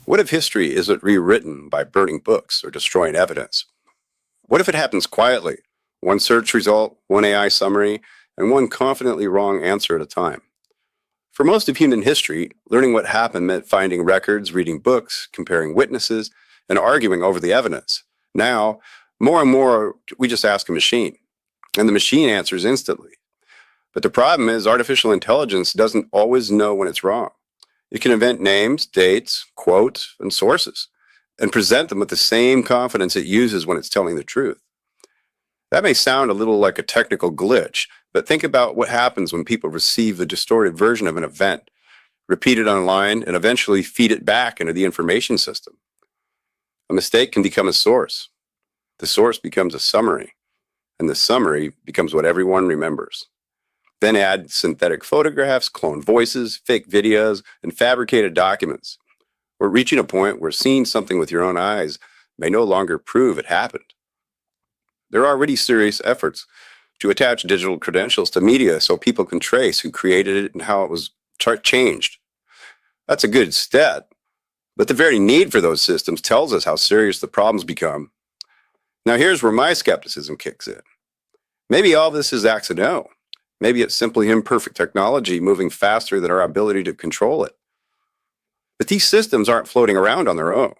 What if history isn't rewritten by burning books or destroying evidence? What if it happens quietly? One search result, one AI summary, and one confidently wrong answer at a time. For most of human history, learning what happened meant finding records, reading books, comparing witnesses, and arguing over the evidence. Now, more and more, we just ask a machine, and the machine answers instantly. But the problem is artificial intelligence doesn't always know when it's wrong. It can invent names, dates, quotes, and sources, and present them with the same confidence it uses when it's telling the truth. That may sound a little like a technical glitch, but think about what happens when people receive the distorted version of an event, repeat it online, and eventually feed it back into the information system. A mistake can become a source. The source becomes a summary, and the summary becomes what everyone remembers. Then add synthetic photographs, cloned voices, fake videos, and fabricated documents. We're reaching a point where seeing something with your own eyes may no longer prove it happened. There are already serious efforts to attach digital credentials to media so people can trace who created it and how it was changed. That's a good step, but the very need for those systems tells us how serious the problems become. Now here's where my skepticism kicks in. Maybe all this is accidental. Maybe it's simply imperfect technology moving faster than our ability to control it. But these systems aren't floating around on their own.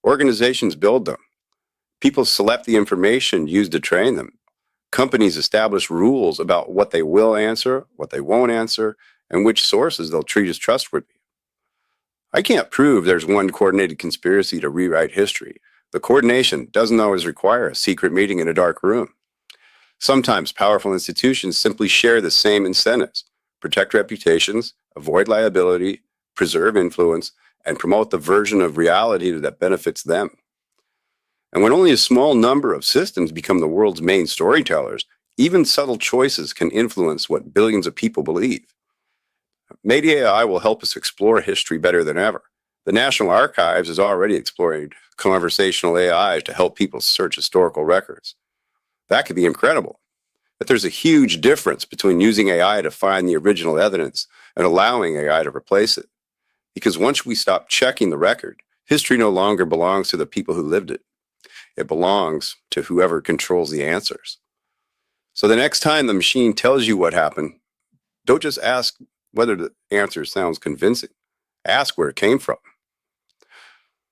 Organizations build them. People select the information used to train them. Companies establish rules about what they will answer, what they won't answer, and which sources they'll treat as trustworthy. I can't prove there's one coordinated conspiracy to rewrite history. The coordination doesn't always require a secret meeting in a dark room. Sometimes powerful institutions simply share the same incentives: protect reputations, avoid liability, preserve influence, and promote the version of reality that benefits them. And when only a small number of systems become the world's main storytellers, even subtle choices can influence what billions of people believe. Maybe AI will help us explore history better than ever. The National Archives is already exploring conversational AI to help people search historical records. That could be incredible. But there's a huge difference between using AI to find the original evidence and allowing AI to replace it. Because once we stop checking the record, history no longer belongs to the people who lived it. It belongs to whoever controls the answers. So the next time the machine tells you what happened, don't just ask whether the answer sounds convincing. Ask where it came from.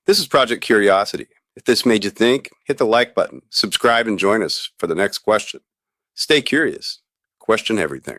This is Project Curiosity. If this made you think, hit the like button, subscribe, and join us for the next question. Stay curious. Question everything.